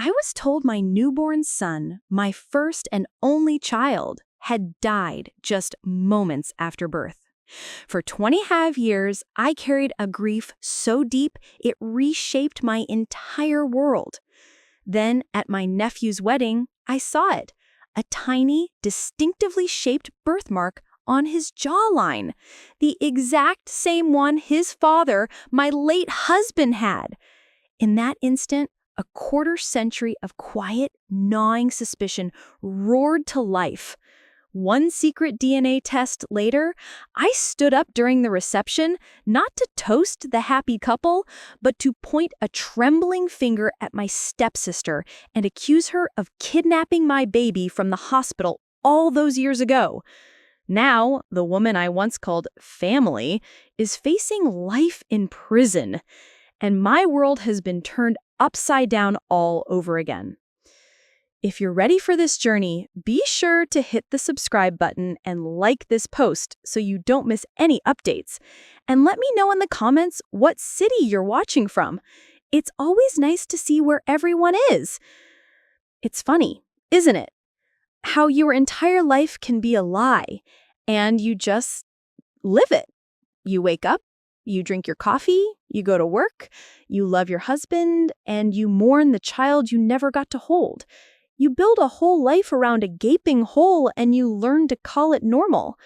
I was told my newborn son, my first and only child, had died just moments after birth. For 25 years, I carried a grief so deep it reshaped my entire world. Then, at my nephew's wedding, I saw it, a tiny, distinctively shaped birthmark on his jawline, the exact same one his father, my late husband, had. In that instant, a quarter-century of quiet, gnawing suspicion roared to life. One secret DNA test later, I stood up during the reception, not to toast the happy couple, but to point a trembling finger at my stepsister and accuse her of kidnapping my baby from the hospital all those years ago. Now, the woman I once called family is facing life in prison, and my world has been turned upside down all over again. If you're ready for this journey, be sure to hit the subscribe button and like this post so you don't miss any updates. And let me know in the comments what city you're watching from. It's always nice to see where everyone is. It's funny, isn't it? How your entire life can be a lie, and you just live it. You wake up, you drink your coffee, you go to work, you love your husband, and you mourn the child you never got to hold. You build a whole life around a gaping hole and you learn to call it normal.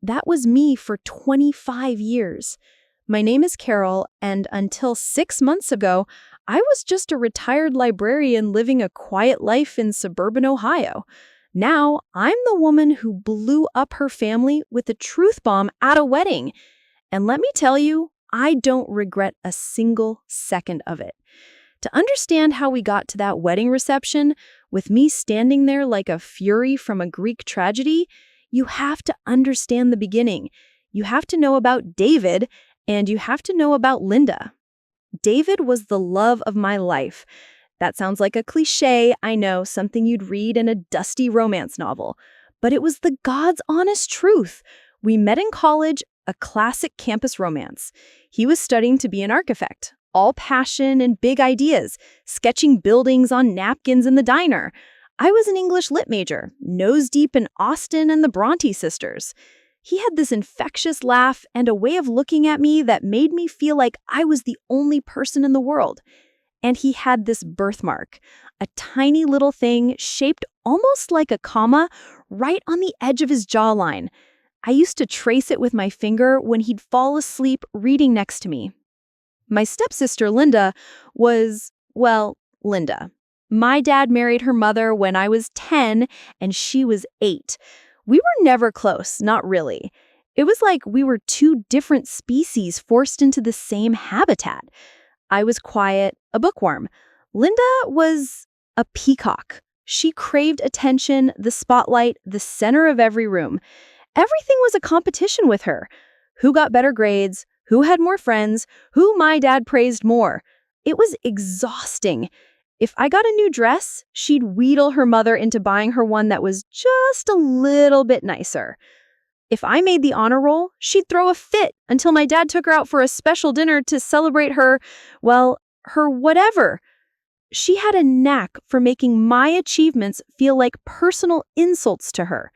That was me for 25 years. My name is Carol, and until 6 months ago, I was just a retired librarian living a quiet life in suburban Ohio. Now, I'm the woman who blew up her family with a truth bomb at a wedding. And let me tell you, I don't regret a single second of it. To understand how we got to that wedding reception, with me standing there like a fury from a Greek tragedy, you have to understand the beginning. You have to know about David, and you have to know about Linda. David was the love of my life. That sounds like a cliché, I know, something you'd read in a dusty romance novel. But it was the God's honest truth. We met in college, a classic campus romance. He was studying to be an architect. All passion and big ideas, sketching buildings on napkins in the diner. I was an English lit major, nose deep in Austen and the Bronte sisters. He had this infectious laugh and a way of looking at me that made me feel like I was the only person in the world. And he had this birthmark, a tiny little thing shaped almost like a comma right on the edge of his jawline. I used to trace it with my finger when he'd fall asleep reading next to me. My stepsister, Linda, was, well, Linda. My dad married her mother when I was 10 and she was 8. We were never close, not really. It was like we were two different species forced into the same habitat. I was quiet, a bookworm. Linda was a peacock. She craved attention, the spotlight, the center of every room. Everything was a competition with her. Who got better grades? Who had more friends? Who my dad praised more? It was exhausting. If I got a new dress, she'd wheedle her mother into buying her one that was just a little bit nicer. If I made the honor roll, she'd throw a fit until my dad took her out for a special dinner to celebrate her, well, her whatever. She had a knack for making my achievements feel like personal insults to her.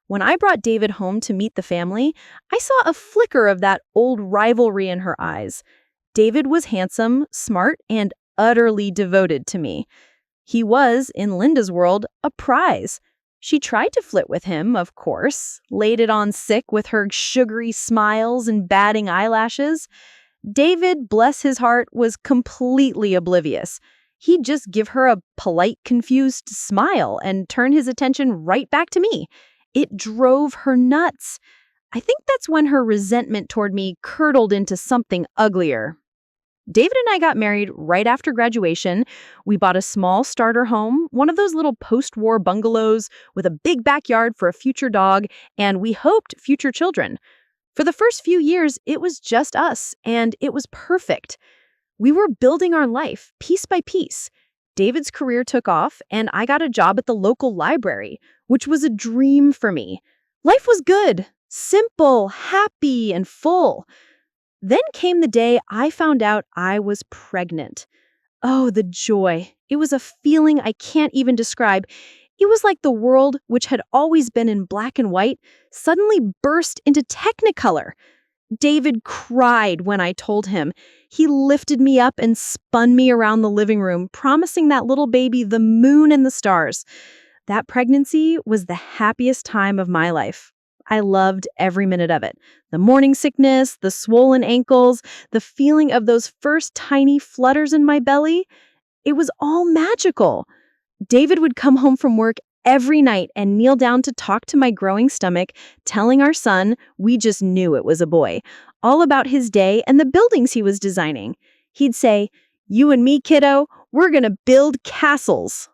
When I brought David home to meet the family, I saw a flicker of that old rivalry in her eyes. David was handsome, smart, and utterly devoted to me. He was, in Linda's world, a prize. She tried to flirt with him, of course, laid it on sick with her sugary smiles and batting eyelashes. David, bless his heart, was completely oblivious. He'd just give her a polite, confused smile and turn his attention right back to me. It drove her nuts. I think that's when her resentment toward me curdled into something uglier. David and I got married right after graduation. We bought a small starter home, one of those little post-war bungalows with a big backyard for a future dog, and we hoped future children. For the first few years, it was just us, and it was perfect. We were building our life piece by piece. David's career took off, and I got a job at the local library, which was a dream for me. Life was good, simple, happy, and full. Then came the day I found out I was pregnant. Oh, the joy. It was a feeling I can't even describe. It was like the world, which had always been in black and white, suddenly burst into technicolor. David cried when I told him. He lifted me up and spun me around the living room, promising that little baby the moon and the stars. That pregnancy was the happiest time of my life. I loved every minute of it. The morning sickness, the swollen ankles, the feeling of those first tiny flutters in my belly. It was all magical. David would come home from work every night and kneel down to talk to my growing stomach, telling our son we just knew it was a boy, all about his day and the buildings he was designing. He'd say, "You and me, kiddo, we're gonna build castles."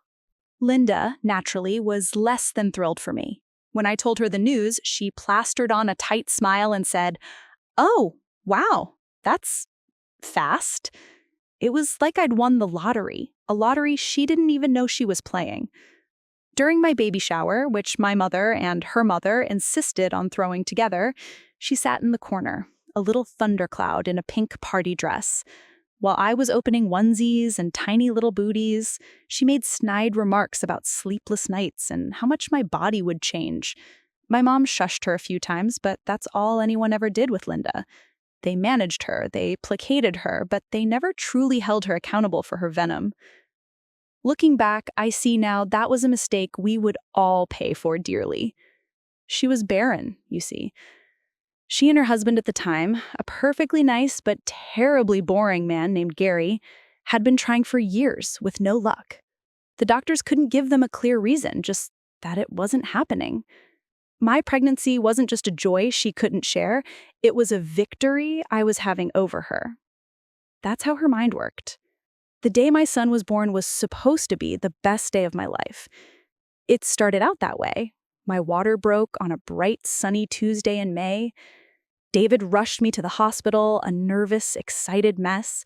Linda, naturally, was less than thrilled for me. When I told her the news, she plastered on a tight smile and said, "Oh, wow, that's fast." It was like I'd won the lottery, a lottery she didn't even know she was playing. During my baby shower, which my mother and her mother insisted on throwing together, she sat in the corner, a little thundercloud in a pink party dress. While I was opening onesies and tiny little booties, she made snide remarks about sleepless nights and how much my body would change. My mom shushed her a few times, but that's all anyone ever did with Linda. They managed her, they placated her, but they never truly held her accountable for her venom. Looking back, I see now that was a mistake we would all pay for dearly. She was barren, you see. She and her husband at the time, a perfectly nice but terribly boring man named Gary, had been trying for years with no luck. The doctors couldn't give them a clear reason, just that it wasn't happening. My pregnancy wasn't just a joy she couldn't share, it was a victory I was having over her. That's how her mind worked. The day my son was born was supposed to be the best day of my life. It started out that way. My water broke on a bright, sunny Tuesday in May. David rushed me to the hospital, a nervous, excited mess.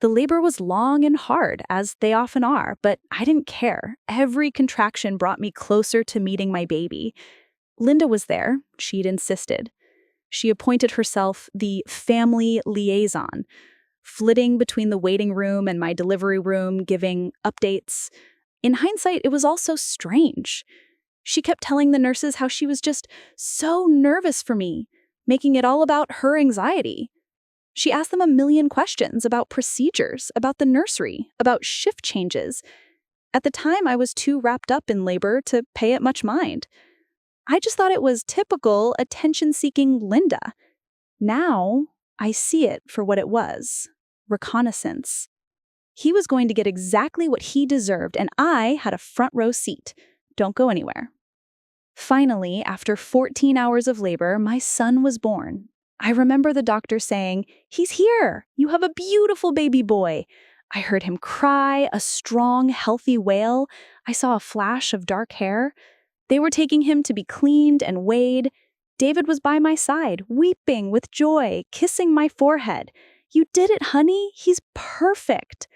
The labor was long and hard, as they often are, but I didn't care. Every contraction brought me closer to meeting my baby. Linda was there, she'd insisted. She appointed herself the family liaison, flitting between the waiting room and my delivery room, giving updates. In hindsight, it was all so strange. She kept telling the nurses how she was just so nervous for me, making it all about her anxiety. She asked them a million questions about procedures, about the nursery, about shift changes. At the time, I was too wrapped up in labor to pay it much mind. I just thought it was typical attention-seeking Linda. Now, I see it for what it was. Reconnaissance. He was going to get exactly what he deserved, and I had a front row seat. Don't go anywhere. Finally, after 14 hours of labor, my son was born. I remember the doctor saying, "He's here! You have a beautiful baby boy!" I heard him cry, a strong, healthy wail. I saw a flash of dark hair. They were taking him to be cleaned and weighed. David was by my side, weeping with joy, kissing my forehead. "You did it, honey. He's perfect."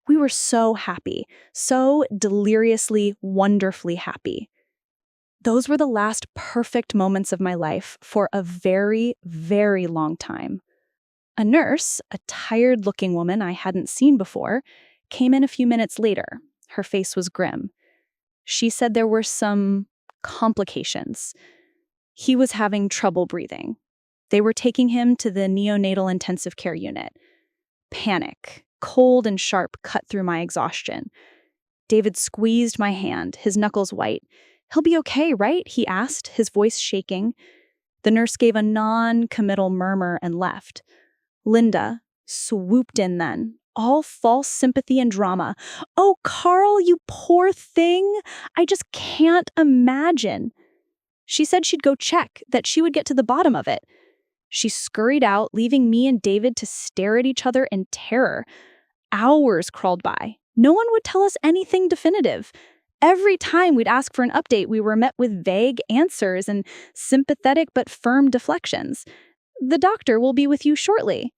We were so happy, so deliriously, wonderfully happy. Those were the last perfect moments of my life for a very, very long time. A nurse, a tired-looking woman I hadn't seen before, came in a few minutes later. Her face was grim. She said there were some complications. He was having trouble breathing. They were taking him to the neonatal intensive care unit. Panic, cold and sharp, cut through my exhaustion. David squeezed my hand, his knuckles white. "He'll be okay, right?" he asked, his voice shaking. The nurse gave a non-committal murmur and left. Linda swooped in then, all false sympathy and drama. "Oh, Carl, you poor thing. I just can't imagine." She said she'd go check, that she would get to the bottom of it. She scurried out, leaving me and David to stare at each other in terror. Hours crawled by. No one would tell us anything definitive. Every time we'd ask for an update, we were met with vague answers and sympathetic but firm deflections. "The doctor will be with you shortly."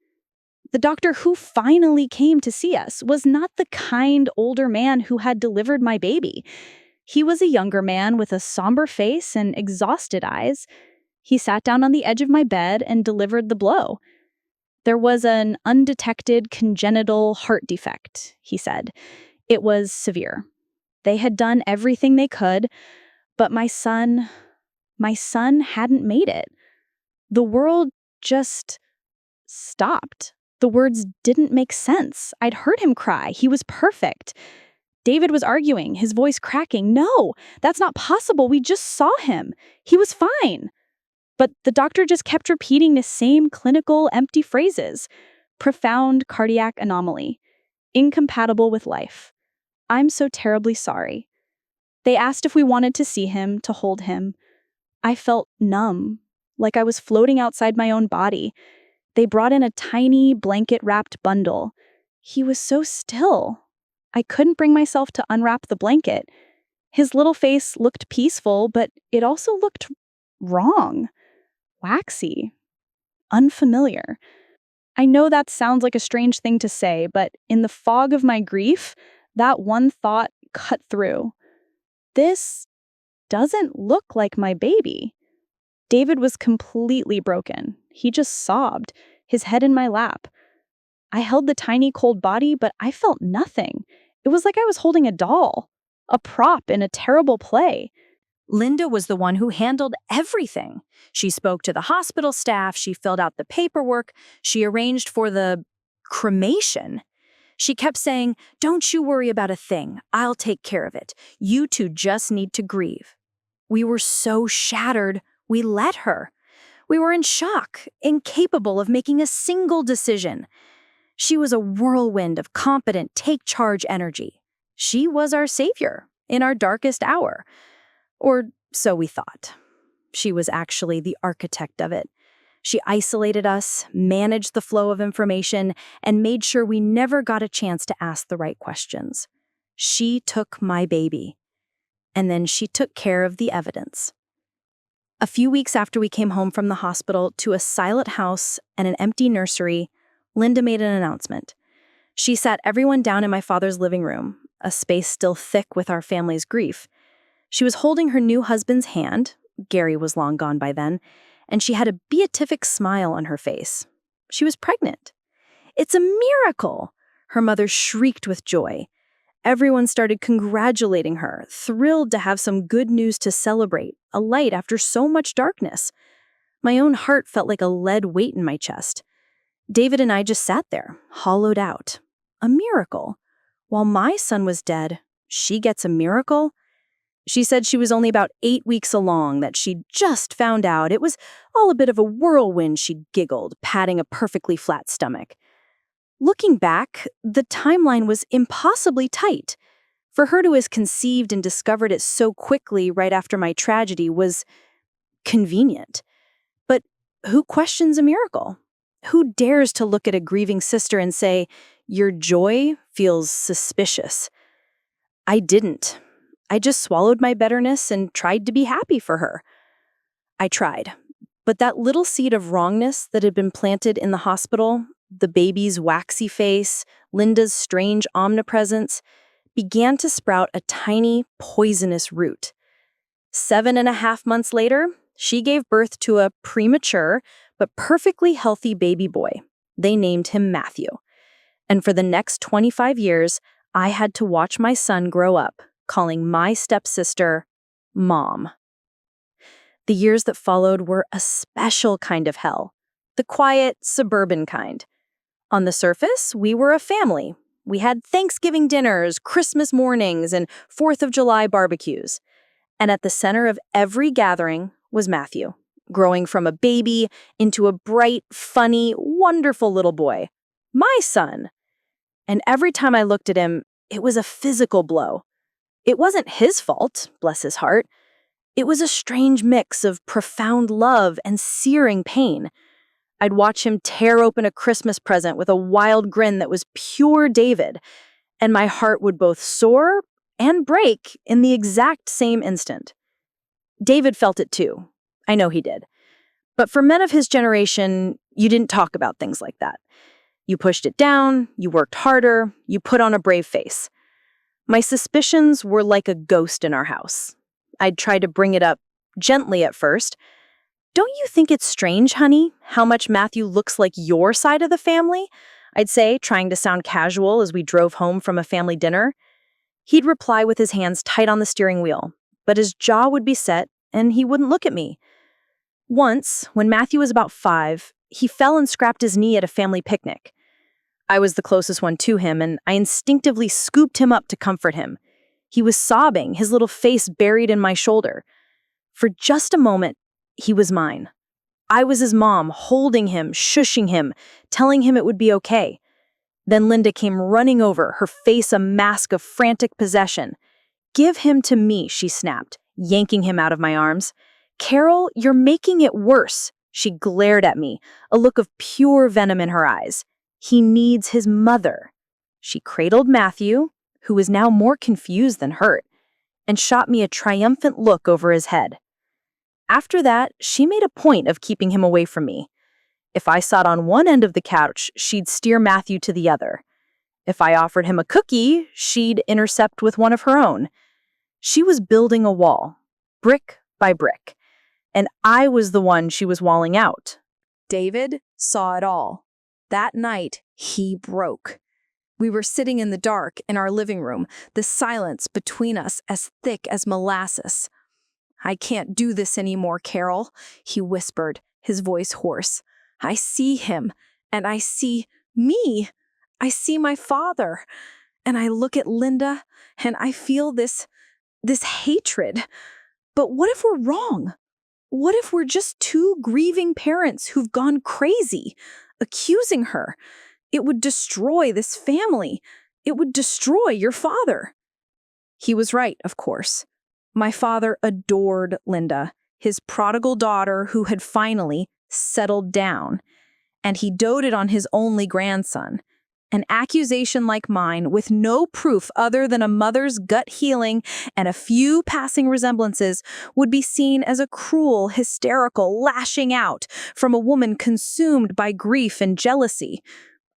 The doctor who finally came to see us was not the kind older man who had delivered my baby. He was a younger man with a somber face and exhausted eyes. He sat down on the edge of my bed and delivered the blow. There was an undetected congenital heart defect, he said. It was severe. They had done everything they could, but my son hadn't made it. The world just stopped. The words didn't make sense. I'd heard him cry. He was perfect. David was arguing, his voice cracking. No, that's not possible. We just saw him. He was fine. But the doctor just kept repeating the same clinical, empty phrases. Profound cardiac anomaly. Incompatible with life. I'm so terribly sorry. They asked if we wanted to see him, to hold him. I felt numb, like I was floating outside my own body. They brought in a tiny blanket-wrapped bundle. He was so still. I couldn't bring myself to unwrap the blanket. His little face looked peaceful, but it also looked wrong. Waxy. Unfamiliar. I know that sounds like a strange thing to say, but in the fog of my grief, that one thought cut through. This doesn't look like my baby. David was completely broken. He just sobbed, his head in my lap. I held the tiny cold body, but I felt nothing. It was like I was holding a doll, a prop in a terrible play. Linda was the one who handled everything. She spoke to the hospital staff, she filled out the paperwork, she arranged for the cremation. She kept saying, "Don't you worry about a thing. I'll take care of it. You two just need to grieve." We were so shattered, we let her. We were in shock, incapable of making a single decision. She was a whirlwind of competent, take-charge energy. She was our savior in our darkest hour. Or so we thought. She was actually the architect of it. She isolated us, managed the flow of information, and made sure we never got a chance to ask the right questions. She took my baby. And then she took care of the evidence. A few weeks after we came home from the hospital to a silent house and an empty nursery, Linda made an announcement. She sat everyone down in my father's living room, a space still thick with our family's grief. She was holding her new husband's hand, Gary was long gone by then, and she had a beatific smile on her face. She was pregnant. "It's a miracle!" Her mother shrieked with joy. Everyone started congratulating her, thrilled to have some good news to celebrate, a light after so much darkness. My own heart felt like a lead weight in my chest. David and I just sat there, hollowed out. A miracle. While my son was dead, she gets a miracle? She said she was only about 8 weeks along, that she'd just found out. It was all a bit of a whirlwind, she giggled, patting a perfectly flat stomach. Looking back, the timeline was impossibly tight. For her to have conceived and discovered it so quickly right after my tragedy was convenient. But who questions a miracle? Who dares to look at a grieving sister and say, "Your joy feels suspicious"? I didn't. I just swallowed my bitterness and tried to be happy for her. I tried. But that little seed of wrongness that had been planted in the hospital, the baby's waxy face, Linda's strange omnipresence, began to sprout a tiny, poisonous root. 7.5 months later, she gave birth to a premature but perfectly healthy baby boy. They named him Matthew. And for the next 25 years, I had to watch my son grow up, calling my stepsister Mom. The years that followed were a special kind of hell, the quiet, suburban kind. On the surface, we were a family. We had Thanksgiving dinners, Christmas mornings, and 4th of July barbecues. And at the center of every gathering was Matthew, growing from a baby into a bright, funny, wonderful little boy. My son. And every time I looked at him, it was a physical blow. It wasn't his fault, bless his heart. It was a strange mix of profound love and searing pain. I'd watch him tear open a Christmas present with a wild grin that was pure David, and my heart would both soar and break in the exact same instant. David felt it too. I know he did. But for men of his generation, you didn't talk about things like that. You pushed it down, you worked harder, you put on a brave face. My suspicions were like a ghost in our house. I'd try to bring it up gently at first. Don't you think it's strange, honey, how much Matthew looks like your side of the family? I'd say, trying to sound casual as we drove home from a family dinner. He'd reply with his hands tight on the steering wheel, but his jaw would be set and he wouldn't look at me. Once, when Matthew was about 5, he fell and scraped his knee at a family picnic. I was the closest one to him, and I instinctively scooped him up to comfort him. He was sobbing, his little face buried in my shoulder. For just a moment, he was mine. I was his mom, holding him, shushing him, telling him it would be okay. Then Linda came running over, her face a mask of frantic possession. "Give him to me," she snapped, yanking him out of my arms. "Carol, you're making it worse." She glared at me, a look of pure venom in her eyes. "He needs his mother." She cradled Matthew, who was now more confused than hurt, and shot me a triumphant look over his head. After that, she made a point of keeping him away from me. If I sat on one end of the couch, she'd steer Matthew to the other. If I offered him a cookie, she'd intercept with one of her own. She was building a wall, brick by brick, and I was the one she was walling out. David saw it all. That night, he broke. We were sitting in the dark in our living room, the silence between us as thick as molasses. "I can't do this anymore, Carol," he whispered, his voice hoarse. "I see him, and I see me. I see my father, and I look at Linda, and I feel this hatred. But what if we're wrong? What if we're just two grieving parents who've gone crazy, accusing her? It would destroy this family. It would destroy your father." He was right, of course. My father adored Linda, his prodigal daughter who had finally settled down, and he doted on his only grandson. An accusation like mine, with no proof other than a mother's gut healing and a few passing resemblances, would be seen as a cruel, hysterical lashing out from a woman consumed by grief and jealousy.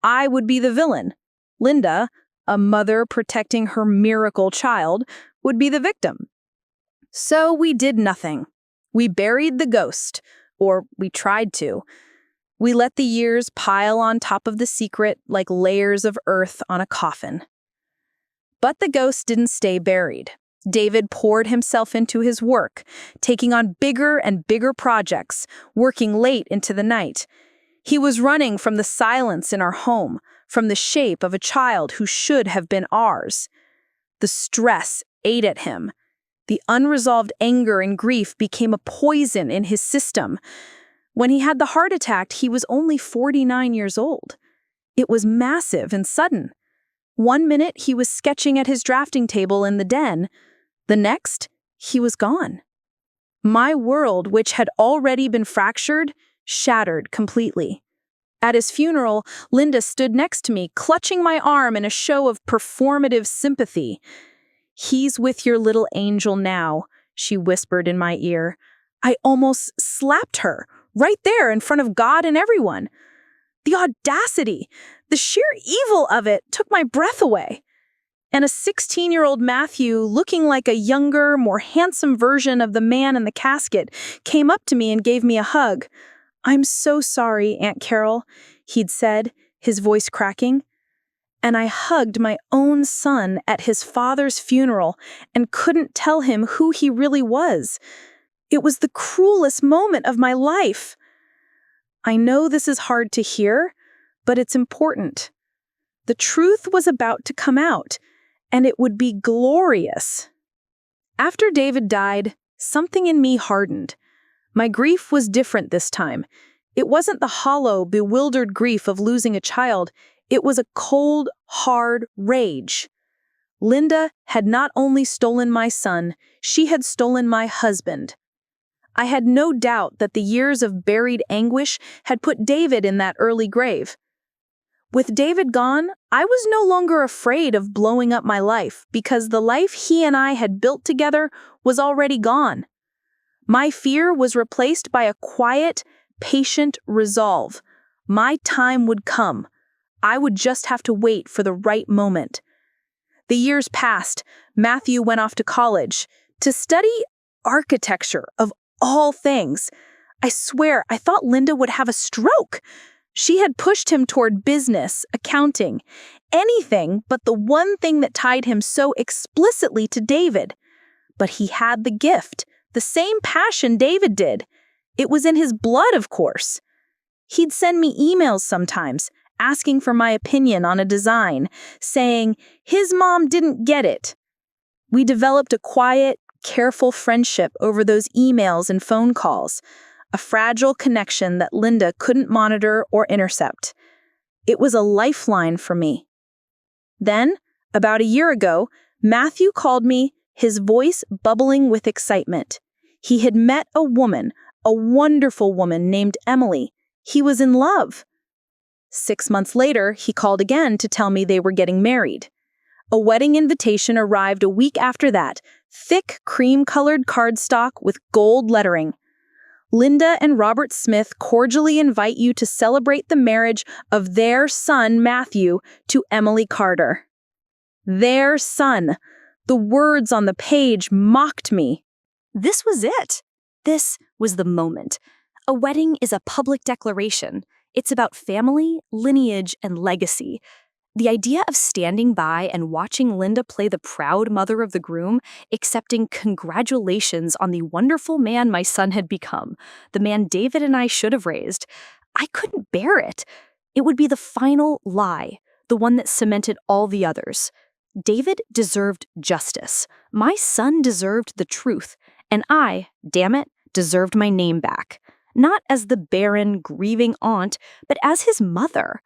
I would be the villain. Linda, a mother protecting her miracle child, would be the victim. So we did nothing. We buried the ghost, or we tried to. We let the years pile on top of the secret like layers of earth on a coffin. But the ghost didn't stay buried. David poured himself into his work, taking on bigger and bigger projects, working late into the night. He was running from the silence in our home, from the shape of a child who should have been ours. The stress ate at him. The unresolved anger and grief became a poison in his system. When he had the heart attack, he was only 49 years old. It was massive and sudden. One minute, he was sketching at his drafting table in the den. The next, he was gone. My world, which had already been fractured, shattered completely. At his funeral, Linda stood next to me, clutching my arm in a show of performative sympathy. "He's with your little angel now," she whispered in my ear. I almost slapped her, right there in front of God and everyone. The audacity, the sheer evil of it took my breath away. And a 16-year-old Matthew, looking like a younger, more handsome version of the man in the casket, came up to me and gave me a hug. "I'm so sorry, Aunt Carol," he'd said, his voice cracking. And I hugged my own son at his father's funeral and couldn't tell him who he really was. It was the cruelest moment of my life. I know this is hard to hear, but it's important. The truth was about to come out, and it would be glorious. After David died, something in me hardened. My grief was different this time. It wasn't the hollow, bewildered grief of losing a child. It was a cold, hard rage. Linda had not only stolen my son, she had stolen my husband. I had no doubt that the years of buried anguish had put David in that early grave. With David gone, I was no longer afraid of blowing up my life because the life he and I had built together was already gone. My fear was replaced by a quiet, patient resolve. My time would come. I would just have to wait for the right moment. The years passed. Matthew went off to college to study architecture, of all things. I swear, I thought Linda would have a stroke. She had pushed him toward business, accounting, anything but the one thing that tied him so explicitly to David. But he had the gift, the same passion David did. It was in his blood, of course. He'd send me emails sometimes, asking for my opinion on a design, saying his mom didn't get it. We developed a quiet, careful friendship over those emails and phone calls, a fragile connection that Linda couldn't monitor or intercept. It was a lifeline for me. Then, about a year ago, Matthew called me, his voice bubbling with excitement. He had met a woman, a wonderful woman named Emily. He was in love. 6 months later, he called again to tell me they were getting married. A wedding invitation arrived a week after that, thick cream-colored cardstock with gold lettering. Linda and Robert Smith cordially invite you to celebrate the marriage of their son, Matthew, to Emily Carter. Their son. The words on the page mocked me. This was it. This was the moment. A wedding is a public declaration. It's about family, lineage, and legacy. The idea of standing by and watching Linda play the proud mother of the groom, accepting congratulations on the wonderful man my son had become, the man David and I should have raised, I couldn't bear it. It would be the final lie, the one that cemented all the others. David deserved justice. My son deserved the truth. And I, damn it, deserved my name back. Not as the barren, grieving aunt, but as his mother.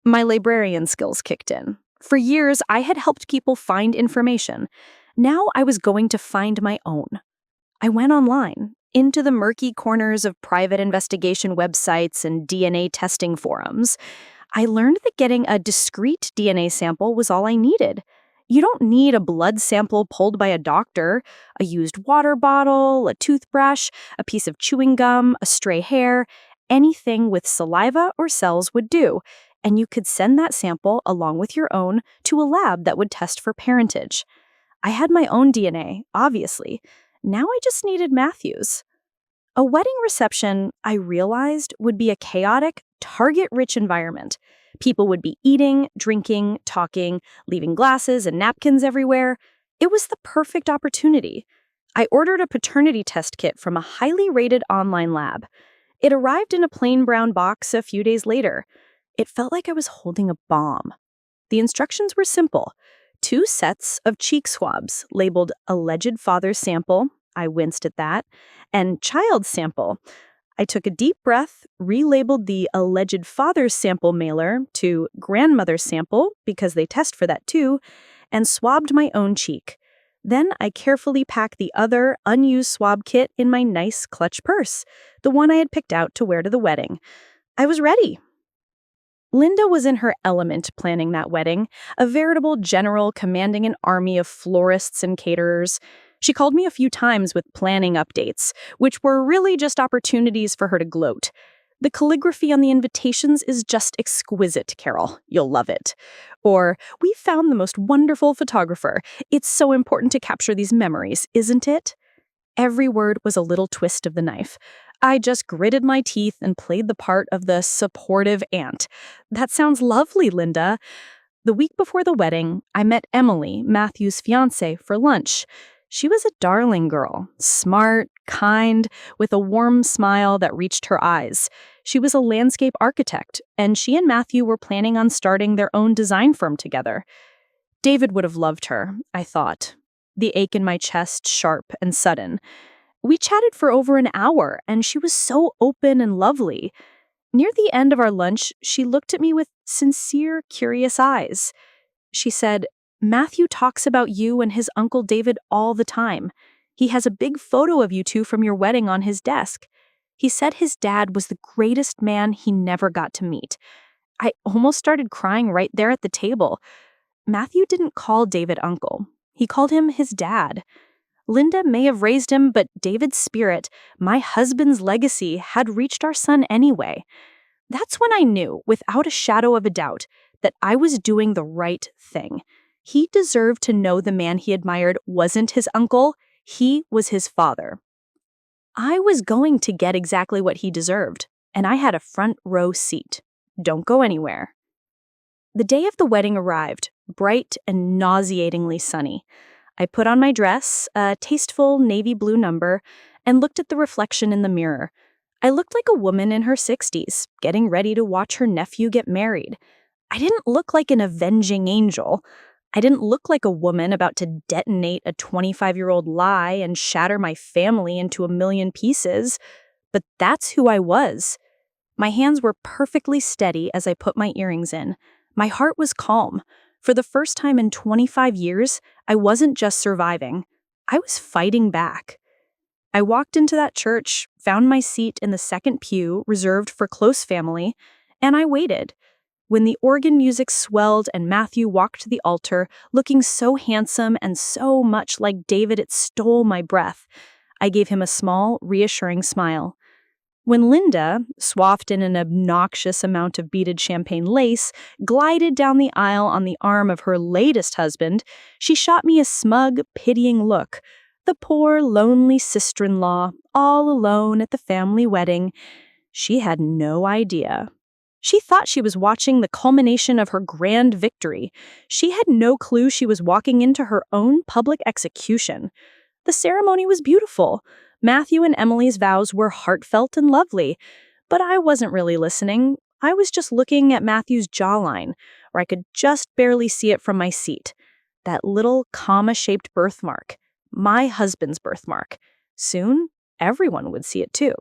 My librarian skills kicked in. For years, I had helped people find information. Now I was going to find my own. I went online, into the murky corners of private investigation websites and DNA testing forums. I learned that getting a discrete DNA sample was all I needed. You don't need a blood sample pulled by a doctor, a used water bottle, a toothbrush, a piece of chewing gum, a stray hair. Anything with saliva or cells would do, and you could send that sample along with your own to a lab that would test for parentage. I had my own DNA, obviously. Now I just needed Matthew's. A wedding reception, I realized, would be a chaotic, target-rich environment. People would be eating, drinking, talking, leaving glasses and napkins everywhere. It was the perfect opportunity. I ordered a paternity test kit from a highly rated online lab. It arrived in a plain brown box a few days later. It felt like I was holding a bomb. The instructions were simple. 2 sets of cheek swabs labeled alleged father's sample, I winced at that, and child sample. I took a deep breath, relabeled the alleged father's sample mailer to grandmother's sample, because they test for that too, and swabbed my own cheek. Then I carefully packed the other unused swab kit in my nice clutch purse, the one I had picked out to wear to the wedding. I was ready. Linda was in her element planning that wedding, a veritable general commanding an army of florists and caterers. She called me a few times with planning updates, which were really just opportunities for her to gloat. The calligraphy on the invitations is just exquisite, Carol. You'll love it. Or, we found the most wonderful photographer. It's so important to capture these memories, isn't it? Every word was a little twist of the knife. I just gritted my teeth and played the part of the supportive aunt. That sounds lovely, Linda. The week before the wedding, I met Emily, Matthew's fiancée, for lunch. She was a darling girl, smart, kind, with a warm smile that reached her eyes. She was a landscape architect, and she and Matthew were planning on starting their own design firm together. David would have loved her, I thought, the ache in my chest sharp and sudden. We chatted for over an hour, and she was so open and lovely. Near the end of our lunch, she looked at me with sincere, curious eyes. She said, "Matthew talks about you and his Uncle David all the time. He has a big photo of you two from your wedding on his desk. He said his dad was the greatest man he never got to meet." I almost started crying right there at the table. Matthew didn't call David uncle. He called him his dad. Linda may have raised him, but David's spirit, my husband's legacy, had reached our son anyway. That's when I knew, without a shadow of a doubt, that I was doing the right thing. He deserved to know the man he admired wasn't his uncle, he was his father. I was going to get exactly what he deserved, and I had a front row seat. Don't go anywhere. The day of the wedding arrived, bright and nauseatingly sunny. I put on my dress, a tasteful navy blue number, and looked at the reflection in the mirror. I looked like a woman in her 60s, getting ready to watch her nephew get married. I didn't look like an avenging angel. I didn't look like a woman about to detonate a 25-year-old lie and shatter my family into a million pieces. But that's who I was. My hands were perfectly steady as I put my earrings in. My heart was calm. For the first time in 25 years, I wasn't just surviving. I was fighting back. I walked into that church, found my seat in the second pew reserved for close family, and I waited. When the organ music swelled and Matthew walked to the altar, looking so handsome and so much like David it stole my breath, I gave him a small, reassuring smile. When Linda, swathed in an obnoxious amount of beaded champagne lace, glided down the aisle on the arm of her latest husband, she shot me a smug, pitying look. The poor, lonely sister-in-law, all alone at the family wedding. She had no idea. She thought she was watching the culmination of her grand victory. She had no clue she was walking into her own public execution. The ceremony was beautiful. Matthew and Emily's vows were heartfelt and lovely. But I wasn't really listening. I was just looking at Matthew's jawline, where I could just barely see it from my seat. That little comma-shaped birthmark. My husband's birthmark. Soon, everyone would see it too.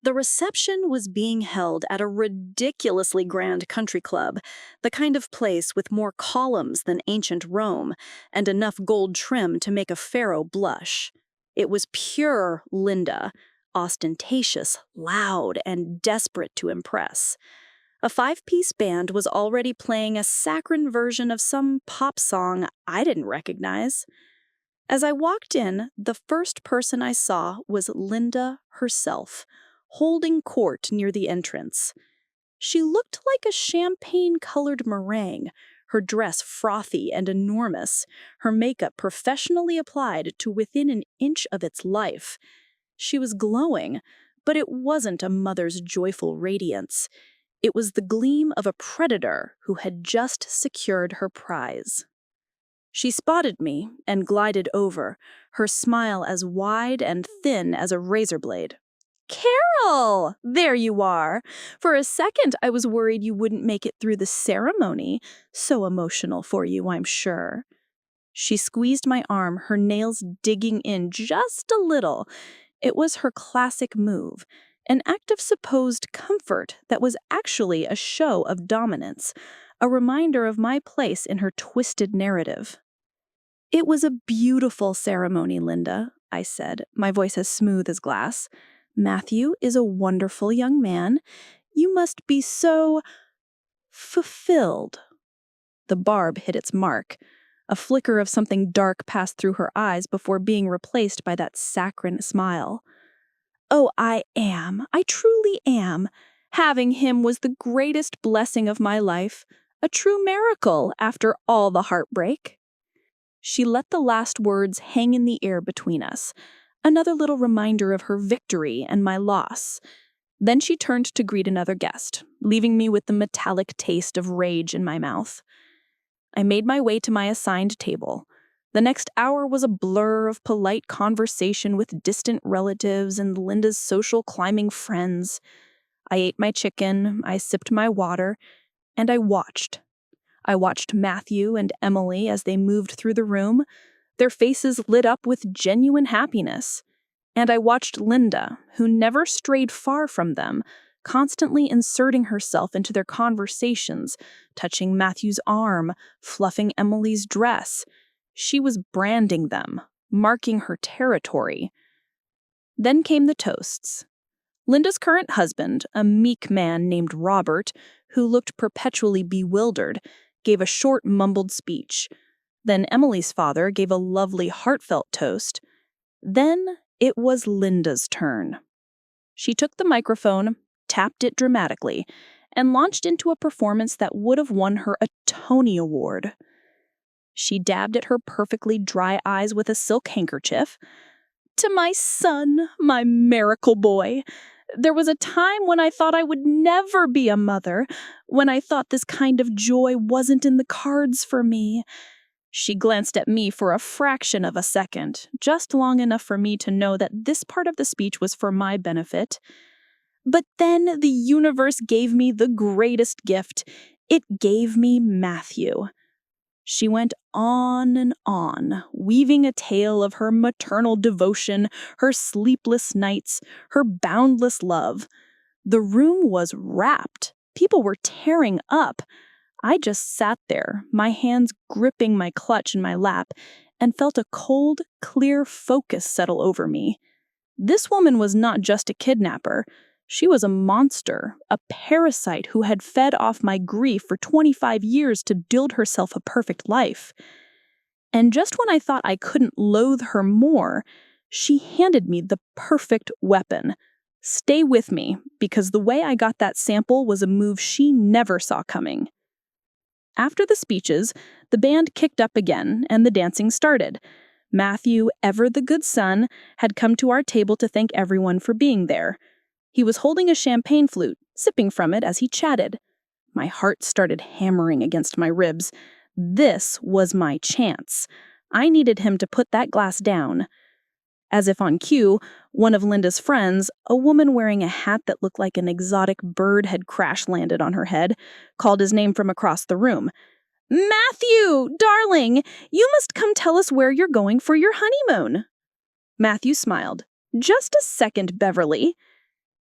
The reception was being held at a ridiculously grand country club, the kind of place with more columns than ancient Rome, and enough gold trim to make a pharaoh blush. It was pure Linda, ostentatious, loud, and desperate to impress. A 5-piece band was already playing a saccharine version of some pop song I didn't recognize. As I walked in, the first person I saw was Linda herself, holding court near the entrance. She looked like a champagne-colored meringue, her dress frothy and enormous, her makeup professionally applied to within an inch of its life. She was glowing, but it wasn't a mother's joyful radiance. It was the gleam of a predator who had just secured her prize. She spotted me and glided over, her smile as wide and thin as a razor blade. "Carol! There you are! For a second, I was worried you wouldn't make it through the ceremony. So emotional for you, I'm sure." She squeezed my arm, her nails digging in just a little. It was her classic move, an act of supposed comfort that was actually a show of dominance, a reminder of my place in her twisted narrative. "It was a beautiful ceremony, Linda," I said, my voice as smooth as glass. "Matthew is a wonderful young man. You must be so fulfilled." The barb hit its mark. A flicker of something dark passed through her eyes before being replaced by that saccharine smile. "Oh, I am. I truly am. Having him was the greatest blessing of my life, a true miracle after all the heartbreak." She let the last words hang in the air between us, another little reminder of her victory and my loss. Then she turned to greet another guest, leaving me with the metallic taste of rage in my mouth. I made my way to my assigned table. The next hour was a blur of polite conversation with distant relatives and Linda's social climbing friends. I ate my chicken, I sipped my water, and I watched. I watched Matthew and Emily as they moved through the room, their faces lit up with genuine happiness. And I watched Linda, who never strayed far from them, constantly inserting herself into their conversations, touching Matthew's arm, fluffing Emily's dress. She was branding them, marking her territory. Then came the toasts. Linda's current husband, a meek man named Robert, who looked perpetually bewildered, gave a short, mumbled speech. Then Emily's father gave a lovely, heartfelt toast. Then it was Linda's turn. She took the microphone, tapped it dramatically, and launched into a performance that would have won her a Tony Award. She dabbed at her perfectly dry eyes with a silk handkerchief. To my son, my miracle boy. There was a time when I thought I would never be a mother, when I thought this kind of joy wasn't in the cards for me. She glanced at me for a fraction of a second, just long enough for me to know that this part of the speech was for my benefit. But then the universe gave me the greatest gift. It gave me Matthew. She went on, weaving a tale of her maternal devotion, her sleepless nights, her boundless love. The room was rapt. People were tearing up. I just sat there, my hands gripping my clutch in my lap, and felt a cold, clear focus settle over me. This woman was not just a kidnapper. She was a monster, a parasite who had fed off my grief for 25 years to build herself a perfect life. And just when I thought I couldn't loathe her more, she handed me the perfect weapon. Stay with me, because the way I got that sample was a move she never saw coming. After the speeches, the band kicked up again, and the dancing started. Matthew, ever the good son, had come to our table to thank everyone for being there. He was holding a champagne flute, sipping from it as he chatted. My heart started hammering against my ribs. This was my chance. I needed him to put that glass down. As if on cue, one of Linda's friends, a woman wearing a hat that looked like an exotic bird had crash-landed on her head, called his name from across the room. "Matthew, darling, you must come tell us where you're going for your honeymoon." Matthew smiled. "Just a second, Beverly."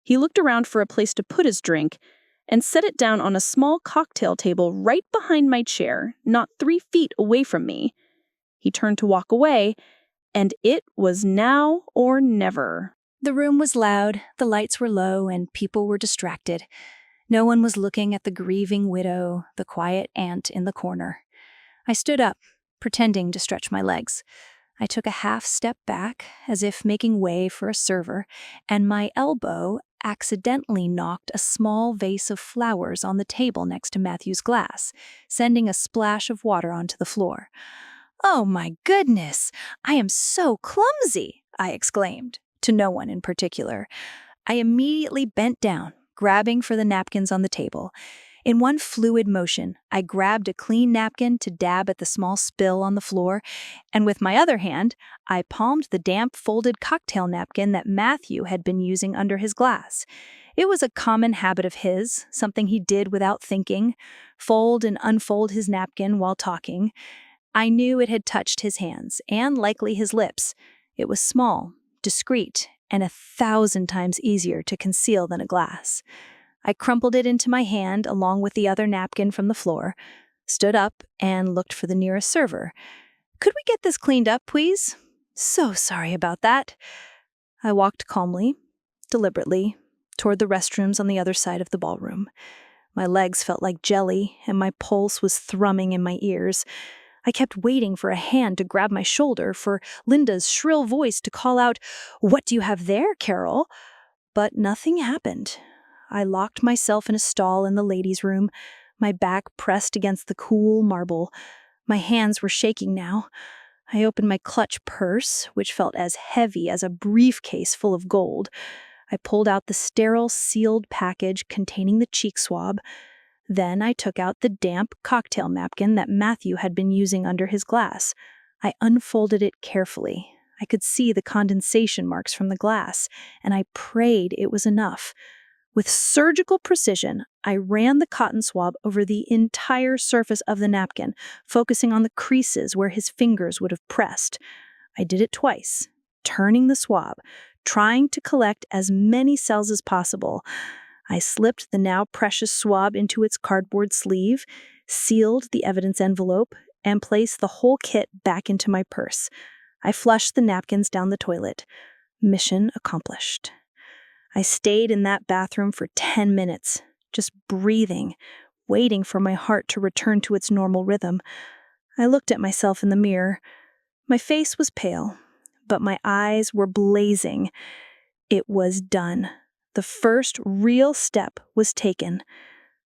He looked around for a place to put his drink and set it down on a small cocktail table right behind my chair, not 3 feet away from me. He turned to walk away, and it was now or never. The room was loud, the lights were low, and people were distracted. No one was looking at the grieving widow, the quiet aunt in the corner. I stood up, pretending to stretch my legs. I took a half step back, as if making way for a server, and my elbow accidentally knocked a small vase of flowers on the table next to Matthew's glass, sending a splash of water onto the floor. "Oh my goodness, I am so clumsy," I exclaimed, to no one in particular. I immediately bent down, grabbing for the napkins on the table. In one fluid motion, I grabbed a clean napkin to dab at the small spill on the floor, and with my other hand, I palmed the damp, folded cocktail napkin that Matthew had been using under his glass. It was a common habit of his, something he did without thinking, fold and unfold his napkin while talking. I knew it had touched his hands, and likely his lips. It was small, discreet, and 1,000 times easier to conceal than a glass. I crumpled it into my hand along with the other napkin from the floor, stood up, and looked for the nearest server. "Could we get this cleaned up, please? So sorry about that." I walked calmly, deliberately, toward the restrooms on the other side of the ballroom. My legs felt like jelly, and my pulse was thrumming in my ears. I kept waiting for a hand to grab my shoulder, for Linda's shrill voice to call out, "What do you have there, Carol?" But nothing happened. I locked myself in a stall in the ladies' room, my back pressed against the cool marble. My hands were shaking now. I opened my clutch purse, which felt as heavy as a briefcase full of gold. I pulled out the sterile, sealed package containing the cheek swab. Then I took out the damp cocktail napkin that Matthew had been using under his glass. I unfolded it carefully. I could see the condensation marks from the glass, and I prayed it was enough. With surgical precision, I ran the cotton swab over the entire surface of the napkin, focusing on the creases where his fingers would have pressed. I did it twice, turning the swab, trying to collect as many cells as possible. I slipped the now precious swab into its cardboard sleeve, sealed the evidence envelope, and placed the whole kit back into my purse. I flushed the napkins down the toilet. Mission accomplished. I stayed in that bathroom for 10 minutes, just breathing, waiting for my heart to return to its normal rhythm. I looked at myself in the mirror. My face was pale, but my eyes were blazing. It was done. The first real step was taken.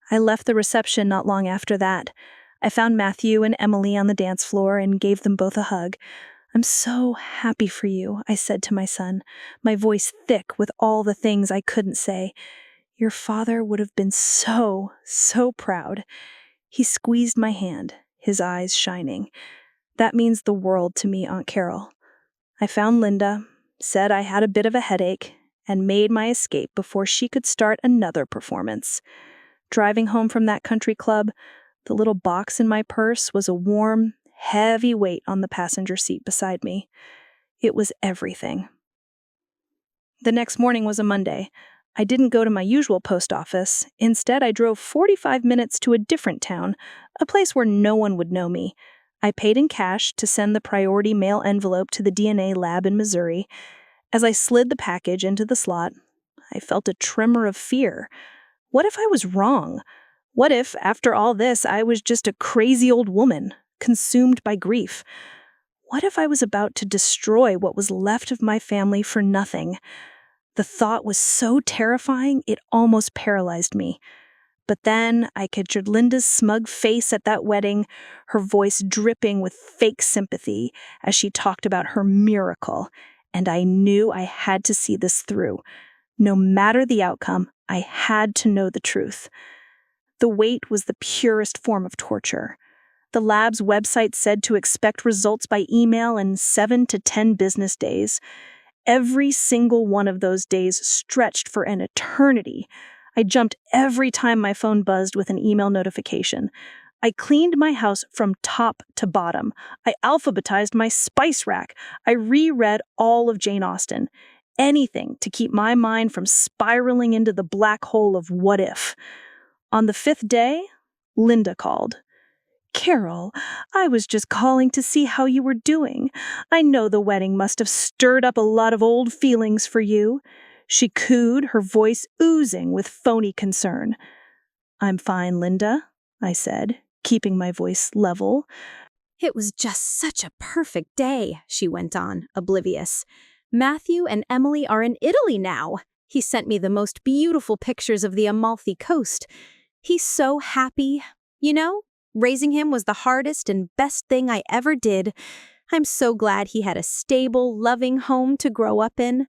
I left the reception not long after that. I found Matthew and Emily on the dance floor and gave them both a hug. "I'm so happy for you," I said to my son, my voice thick with all the things I couldn't say. "Your father would have been so, so proud." He squeezed my hand, his eyes shining. "That means the world to me, Aunt Carol." I found Linda, said I had a bit of a headache, and made my escape before she could start another performance. Driving home from that country club, the little box in my purse was a warm, heavy weight on the passenger seat beside me. It was everything. The next morning was a Monday. I didn't go to my usual post office. Instead, I drove 45 minutes to a different town, a place where no one would know me. I paid in cash to send the priority mail envelope to the DNA lab in Missouri. As I slid the package into the slot, I felt a tremor of fear. What if I was wrong? What if, after all this, I was just a crazy old woman, consumed by grief? What if I was about to destroy what was left of my family for nothing? The thought was so terrifying, it almost paralyzed me. But then I pictured Linda's smug face at that wedding, her voice dripping with fake sympathy as she talked about her miracle, and I knew I had to see this through. No matter the outcome, I had to know the truth. The wait was the purest form of torture. The lab's website said to expect results by email in 7 to 10 business days. Every single one of those days stretched for an eternity. I jumped every time my phone buzzed with an email notification. I cleaned my house from top to bottom. I alphabetized my spice rack. I reread all of Jane Austen. Anything to keep my mind from spiraling into the black hole of what if. On the 5th day, Linda called. "Carol, I was just calling to see how you were doing. I know the wedding must have stirred up a lot of old feelings for you." She cooed, her voice oozing with phony concern. "I'm fine, Linda," I said, keeping my voice level. "It was just such a perfect day," she went on, oblivious. "Matthew and Emily are in Italy now. He sent me the most beautiful pictures of the Amalfi Coast. He's so happy. You know, raising him was the hardest and best thing I ever did. I'm so glad he had a stable, loving home to grow up in."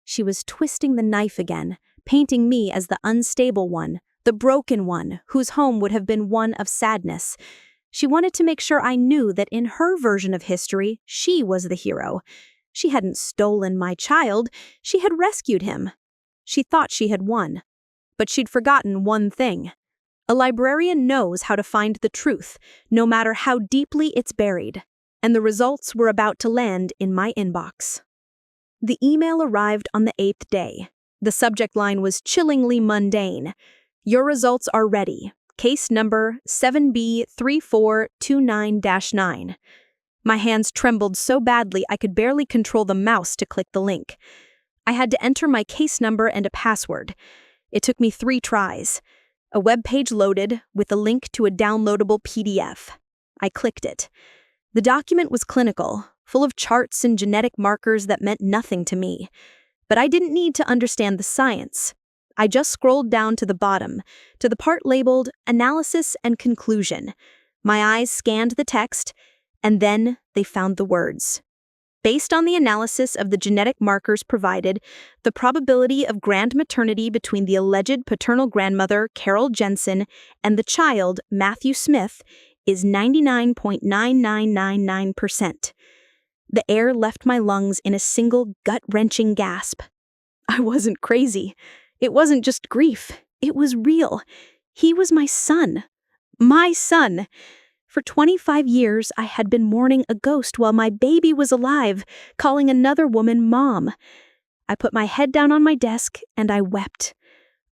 She was twisting the knife again, painting me as the unstable one, the broken one, whose home would have been one of sadness. She wanted to make sure I knew that in her version of history, she was the hero. She hadn't stolen my child, she had rescued him. She thought she had won. But she'd forgotten one thing. A librarian knows how to find the truth, no matter how deeply it's buried. And the results were about to land in my inbox. The email arrived on the 8th day. The subject line was chillingly mundane. "Your results are ready. Case number 7B3429-9. My hands trembled so badly I could barely control the mouse to click the link. I had to enter my case number and a password. It took me 3 tries. A web page loaded with a link to a downloadable PDF. I clicked it. The document was clinical, full of charts and genetic markers that meant nothing to me. But I didn't need to understand the science. I just scrolled down to the bottom, to the part labeled Analysis and Conclusion. My eyes scanned the text, and then they found the words. Based on the analysis of the genetic markers provided, the probability of grand maternity between the alleged paternal grandmother, Carol Jensen, and the child, Matthew Smith, is 99.9999%. The air left my lungs in a single gut-wrenching gasp. I wasn't crazy. It wasn't just grief. It was real. He was my son. My son. For 25 years, I had been mourning a ghost while my baby was alive, calling another woman Mom. I put my head down on my desk and I wept.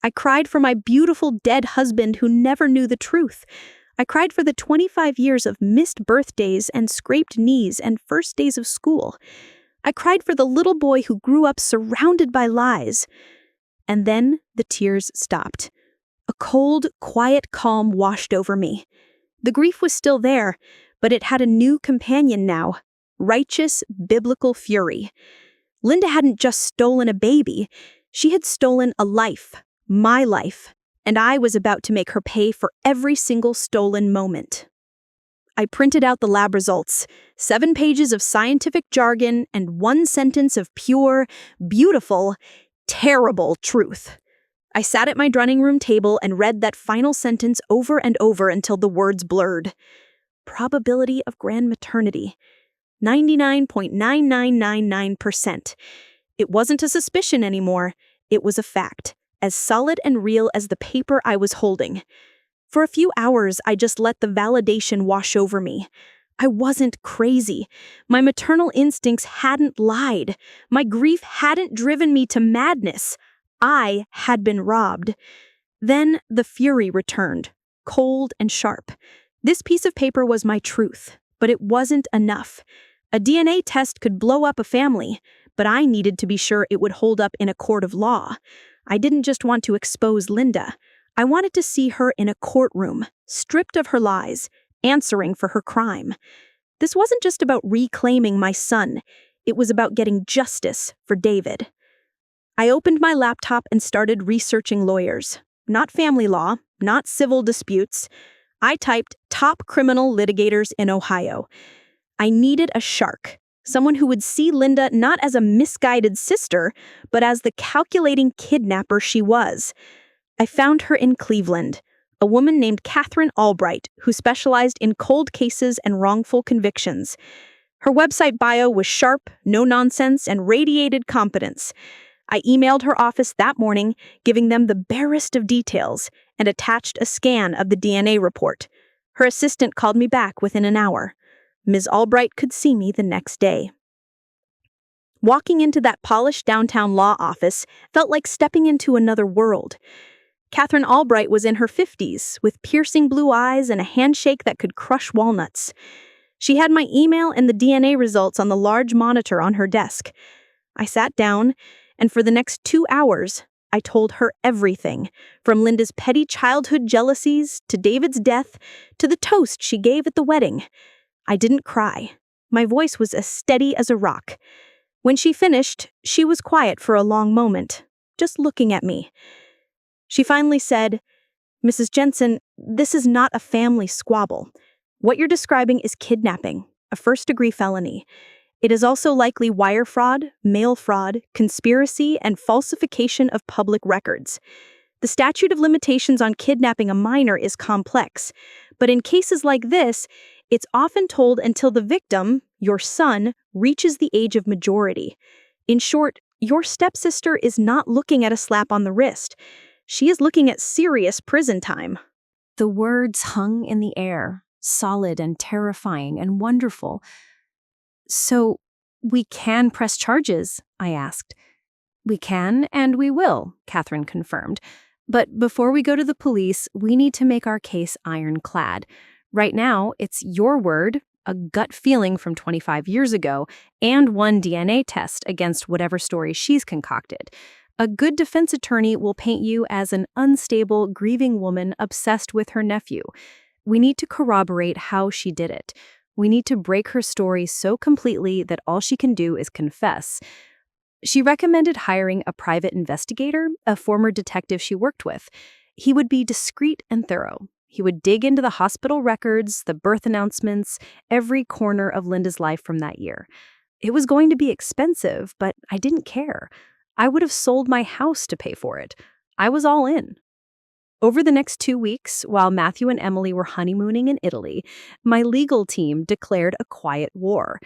I cried for my beautiful dead husband who never knew the truth. I cried for the 25 years of missed birthdays and scraped knees and first days of school. I cried for the little boy who grew up surrounded by lies. And then the tears stopped. A cold, quiet calm washed over me. The grief was still there, but it had a new companion now. Righteous, biblical fury. Linda hadn't just stolen a baby. She had stolen a life. My life. And I was about to make her pay for every single stolen moment. I printed out the lab results, 7 pages of scientific jargon and 1 sentence of pure, beautiful, terrible truth. I sat at my dining room table and read that final sentence over and over until the words blurred. Probability of grand maternity. 99.9999%. It wasn't a suspicion anymore. It was a fact, as solid and real as the paper I was holding. For a few hours, I just let the validation wash over me. I wasn't crazy. My maternal instincts hadn't lied. My grief hadn't driven me to madness. I had been robbed. Then the fury returned, cold and sharp. This piece of paper was my truth, but it wasn't enough. A DNA test could blow up a family, but I needed to be sure it would hold up in a court of law. I didn't just want to expose Linda. I wanted to see her in a courtroom, stripped of her lies, answering for her crime. This wasn't just about reclaiming my son. It was about getting justice for David. I opened my laptop and started researching lawyers. Not family law, not civil disputes. I typed top criminal litigators in Ohio. I needed a shark, someone who would see Linda not as a misguided sister, but as the calculating kidnapper she was. I found her in Cleveland, a woman named Catherine Albright, who specialized in cold cases and wrongful convictions. Her website bio was sharp, no nonsense, and radiated competence. I emailed her office that morning, giving them the barest of details, and attached a scan of the DNA report. Her assistant called me back within an hour. Ms. Albright could see me the next day. Walking into that polished downtown law office felt like stepping into another world. Catherine Albright was in her 50s, with piercing blue eyes and a handshake that could crush walnuts. She had my email and the DNA results on the large monitor on her desk. I sat down, and for the next 2 hours, I told her everything, from Linda's petty childhood jealousies to David's death to the toast she gave at the wedding. I didn't cry. My voice was as steady as a rock. When she finished, she was quiet for a long moment, just looking at me. She finally said, "Mrs. Jensen, this is not a family squabble. What you're describing is kidnapping, a first-degree felony. It is also likely wire fraud, mail fraud, conspiracy, and falsification of public records. The statute of limitations on kidnapping a minor is complex, but in cases like this, it's often told until the victim, your son, reaches the age of majority. In short, your stepsister is not looking at a slap on the wrist. She is looking at serious prison time." The words hung in the air, solid and terrifying and wonderful. "So, we can press charges?" I asked. "We can and we will," Catherine confirmed. "But before we go to the police, we need to make our case ironclad. Right now, it's your word, a gut feeling from 25 years ago, and one DNA test against whatever story she's concocted. A good defense attorney will paint you as an unstable, grieving woman obsessed with her nephew. We need to corroborate how she did it. We need to break her story so completely that all she can do is confess." She recommended hiring a private investigator, a former detective she worked with. He would be discreet and thorough. He would dig into the hospital records, the birth announcements, every corner of Linda's life from that year. It was going to be expensive, but I didn't care. I would have sold my house to pay for it. I was all in. Over the next 2 weeks, while Matthew and Emily were honeymooning in Italy, my legal team declared a quiet war.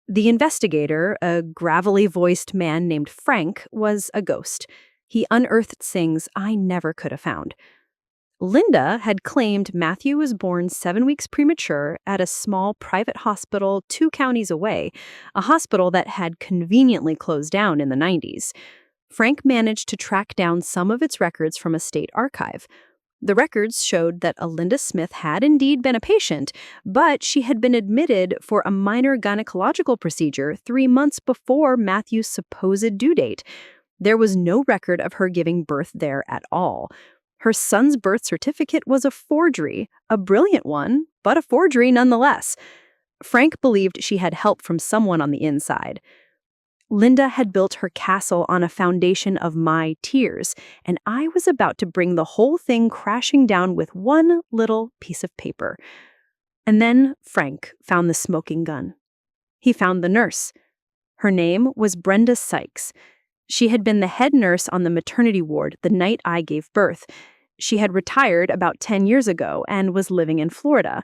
The investigator, a gravelly-voiced man named Frank, was a ghost. He unearthed things I never could have found. Linda had claimed Matthew was born 7 weeks premature at a small private hospital 2 counties away, a hospital that had conveniently closed down in the 90s. Frank managed to track down some of its records from a state archive. The records showed that Linda Smith had indeed been a patient, but she had been admitted for a minor gynecological procedure 3 months before Matthew's supposed due date. There was no record of her giving birth there at all. Her son's birth certificate was a forgery, a brilliant one, but a forgery nonetheless. Frank believed she had help from someone on the inside. Linda had built her castle on a foundation of my tears, and I was about to bring the whole thing crashing down with one little piece of paper. And then Frank found the smoking gun. He found the nurse. Her name was Brenda Sykes. She had been the head nurse on the maternity ward the night I gave birth. She had retired about 10 years ago and was living in Florida.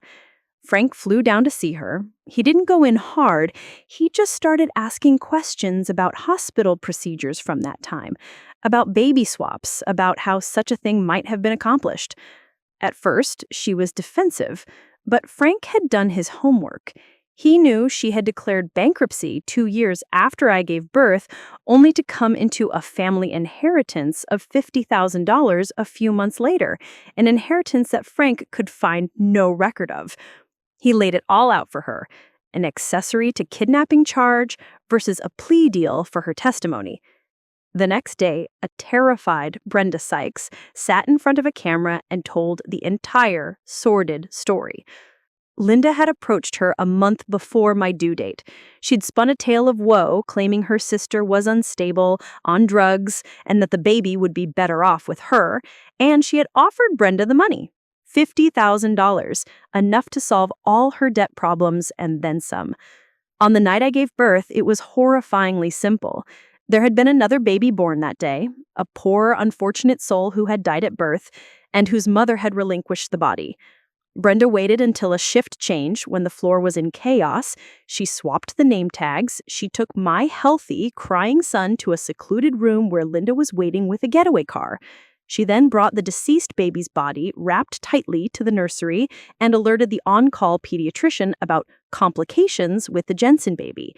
Frank flew down to see her. He didn't go in hard. He just started asking questions about hospital procedures from that time, about baby swaps, about how such a thing might have been accomplished. At first, she was defensive, but Frank had done his homework. He knew she had declared bankruptcy 2 years after I gave birth, only to come into a family inheritance of $50,000 a few months later, an inheritance that Frank could find no record of. He laid it all out for her, an accessory to kidnapping charge versus a plea deal for her testimony. The next day, a terrified Brenda Sykes sat in front of a camera and told the entire sordid story. Linda had approached her a month before my due date. She'd spun a tale of woe, claiming her sister was unstable, on drugs, and that the baby would be better off with her, and she had offered Brenda the money, $50,000, enough to solve all her debt problems and then some. On the night I gave birth, it was horrifyingly simple. There had been another baby born that day, a poor, unfortunate soul who had died at birth, and whose mother had relinquished the body. Brenda waited until a shift change when the floor was in chaos. She swapped the name tags. She took my healthy, crying son to a secluded room where Linda was waiting with a getaway car. She then brought the deceased baby's body wrapped tightly to the nursery and alerted the on-call pediatrician about complications with the Jensen baby.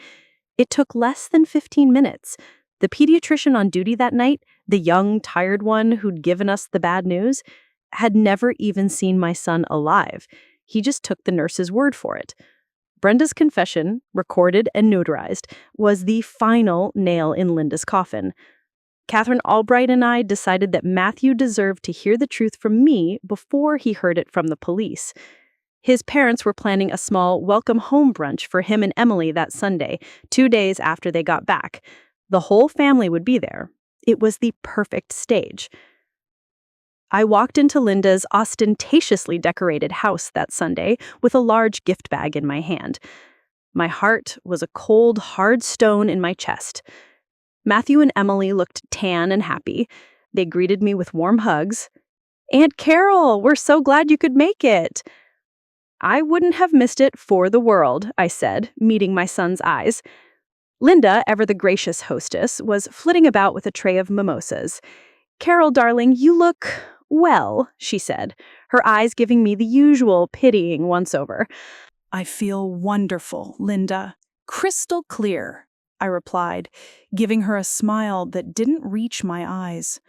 It took less than 15 minutes. The pediatrician on duty that night, the young, tired one who'd given us the bad news, had never even seen my son alive. He just took the nurse's word for it. Brenda's confession, recorded and notarized, was the final nail in Linda's coffin. Catherine Albright and I decided that Matthew deserved to hear the truth from me before he heard it from the police. His parents were planning a small welcome home brunch for him and Emily that Sunday, 2 days after they got back. The whole family would be there. It was the perfect stage. I walked into Linda's ostentatiously decorated house that Sunday with a large gift bag in my hand. My heart was a cold, hard stone in my chest. Matthew and Emily looked tan and happy. They greeted me with warm hugs. "Aunt Carol, we're so glad you could make it." "I wouldn't have missed it for the world," I said, meeting my son's eyes. Linda, ever the gracious hostess, was flitting about with a tray of mimosas. "Carol, darling, you look well," she said, her eyes giving me the usual pitying once-over. "I feel wonderful, Linda. Crystal clear," I replied, giving her a smile that didn't reach my eyes.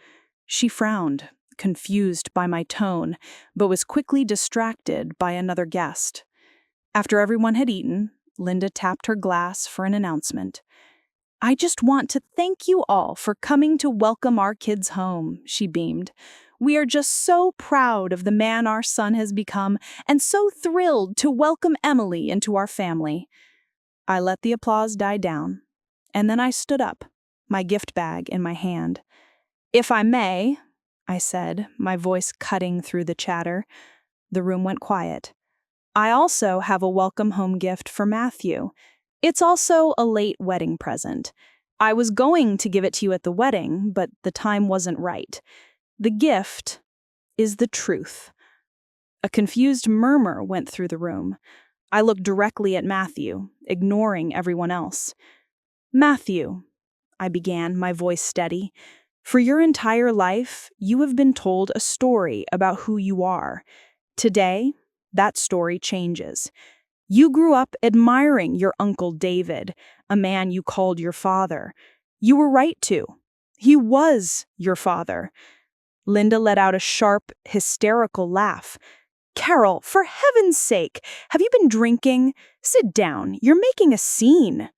She frowned, confused by my tone, but was quickly distracted by another guest. After everyone had eaten, Linda tapped her glass for an announcement. "I just want to thank you all for coming to welcome our kids home," she beamed. "We are just so proud of the man our son has become and so thrilled to welcome Emily into our family." I let the applause die down, and then I stood up, my gift bag in my hand. "If I may," I said, my voice cutting through the chatter. The room went quiet. "I also have a welcome home gift for Matthew. It's also a late wedding present. I was going to give it to you at the wedding, but the time wasn't right. The gift is the truth." A confused murmur went through the room. I looked directly at Matthew, ignoring everyone else. "Matthew," I began, my voice steady, "for your entire life, you have been told a story about who you are. Today, that story changes. You grew up admiring your Uncle David, a man you called your father. You were right to. He was your father." Linda let out a sharp, hysterical laugh. "Carol, for heaven's sake, have you been drinking? Sit down, you're making a scene."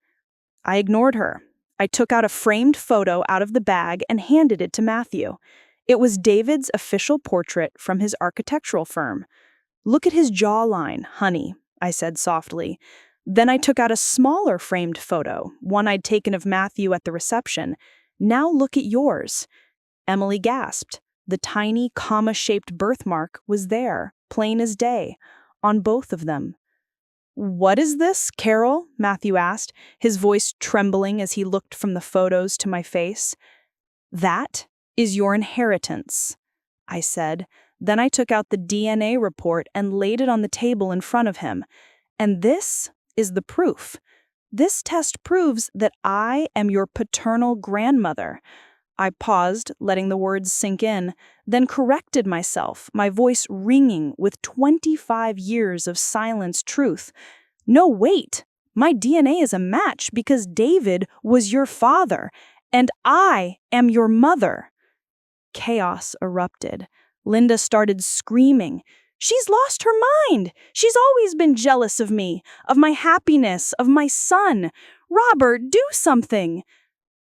I ignored her. I took out a framed photo out of the bag and handed it to Matthew. It was David's official portrait from his architectural firm. "Look at his jawline, honey," I said softly. Then I took out a smaller framed photo, one I'd taken of Matthew at the reception. "Now look at yours." Emily gasped. The tiny, comma-shaped birthmark was there, plain as day, on both of them. "What is this, Carol?" Matthew asked, his voice trembling as he looked from the photos to my face. "That is your inheritance," I said. Then I took out the DNA report and laid it on the table in front of him. "And this is the proof. This test proves that I am your paternal grandmother." I paused, letting the words sink in, then corrected myself, my voice ringing with 25 years of silenced truth. "No, wait! My DNA is a match because David was your father, and I am your mother." Chaos erupted. Linda started screaming. "She's lost her mind! She's always been jealous of me, of my happiness, of my son. Robert, do something!"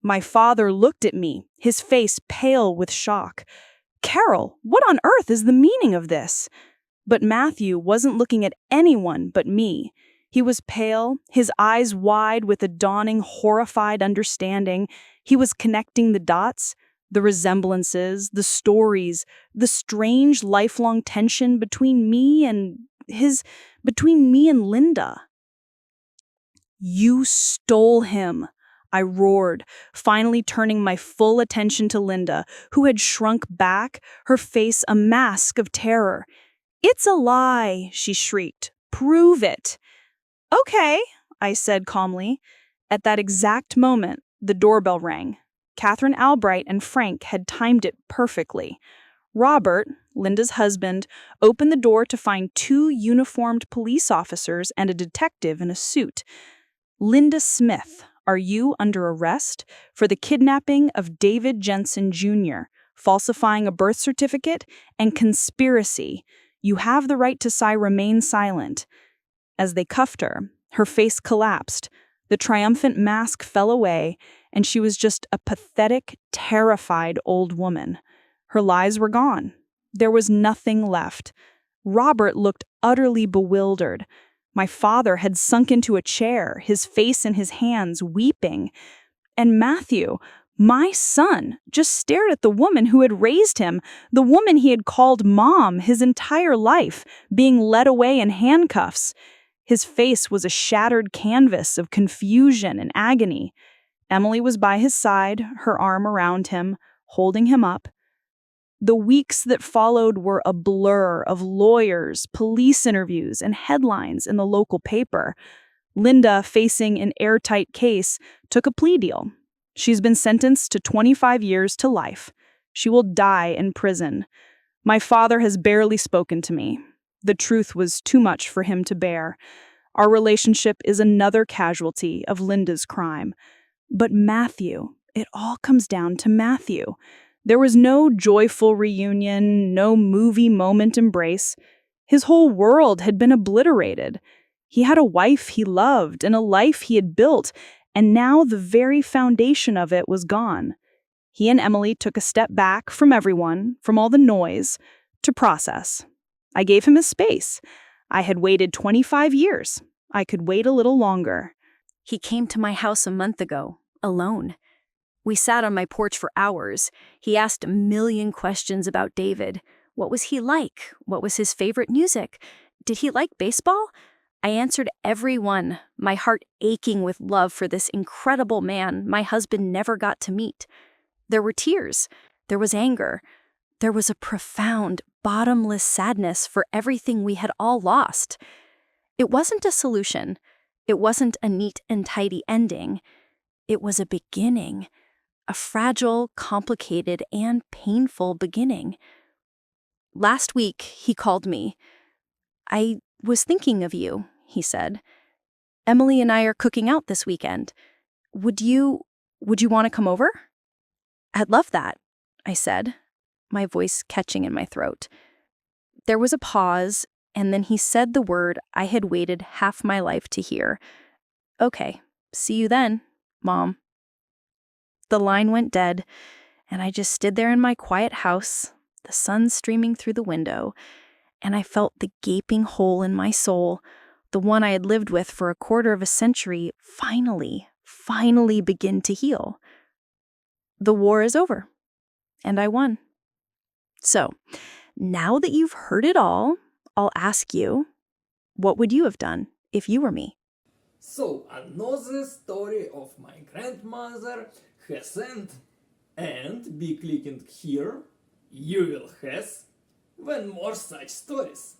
My father looked at me, his face pale with shock. "Carol, what on earth is the meaning of this?" But Matthew wasn't looking at anyone but me. He was pale, his eyes wide with a dawning, horrified understanding. He was connecting the dots, the resemblances, the stories, the strange lifelong tension between me and Linda. "You stole him," I roared, finally turning my full attention to Linda, who had shrunk back, her face a mask of terror. "It's a lie," she shrieked. "Prove it." "Okay," I said calmly. At that exact moment, the doorbell rang. Catherine Albright and Frank had timed it perfectly. Robert, Linda's husband, opened the door to find 2 uniformed police officers and a detective in a suit. "Linda Smith, are you under arrest for the kidnapping of David Jensen Jr., falsifying a birth certificate, and conspiracy? You have the right to remain silent." As they cuffed her, her face collapsed. The triumphant mask fell away, and she was just a pathetic, terrified old woman. Her lies were gone. There was nothing left. Robert looked utterly bewildered. My father had sunk into a chair, his face in his hands, weeping. And Matthew, my son, just stared at the woman who had raised him, the woman he had called mom his entire life, being led away in handcuffs. His face was a shattered canvas of confusion and agony. Emily was by his side, her arm around him, holding him up. The weeks that followed were a blur of lawyers, police interviews, and headlines in the local paper. Linda, facing an airtight case, took a plea deal. She's been sentenced to 25 years to life. She will die in prison. My father has barely spoken to me. The truth was too much for him to bear. Our relationship is another casualty of Linda's crime. But Matthew, it all comes down to Matthew. There was no joyful reunion, no movie moment embrace. His whole world had been obliterated. He had a wife he loved and a life he had built, and now the very foundation of it was gone. He and Emily took a step back from everyone, from all the noise, to process. I gave him his space. I had waited 25 years. I could wait a little longer. He came to my house a month ago, alone. We sat on my porch for hours. He asked a million questions about David. What was he like? What was his favorite music? Did he like baseball? I answered every one, my heart aching with love for this incredible man my husband never got to meet. There were tears. There was anger. There was a profound, bottomless sadness for everything we had all lost. It wasn't a solution. It wasn't a neat and tidy ending. It was a beginning. A fragile, complicated, and painful beginning. Last week, he called me. "I was thinking of you," he said. "Emily and I are cooking out this weekend. Would you want to come over?" "I'd love that," I said, my voice catching in my throat. There was a pause, and then he said the word I had waited half my life to hear. "Okay, see you then, Mom." The line went dead, and I just stood there in my quiet house, the sun streaming through the window, and I felt the gaping hole in my soul, the one I had lived with for a quarter of a century, finally begin to heal. The war is over, and I won. So, now that you've heard it all, I'll ask you, what would you have done if you were me. So another story of my grandmother has end. And be clicking here, you will have when more such stories.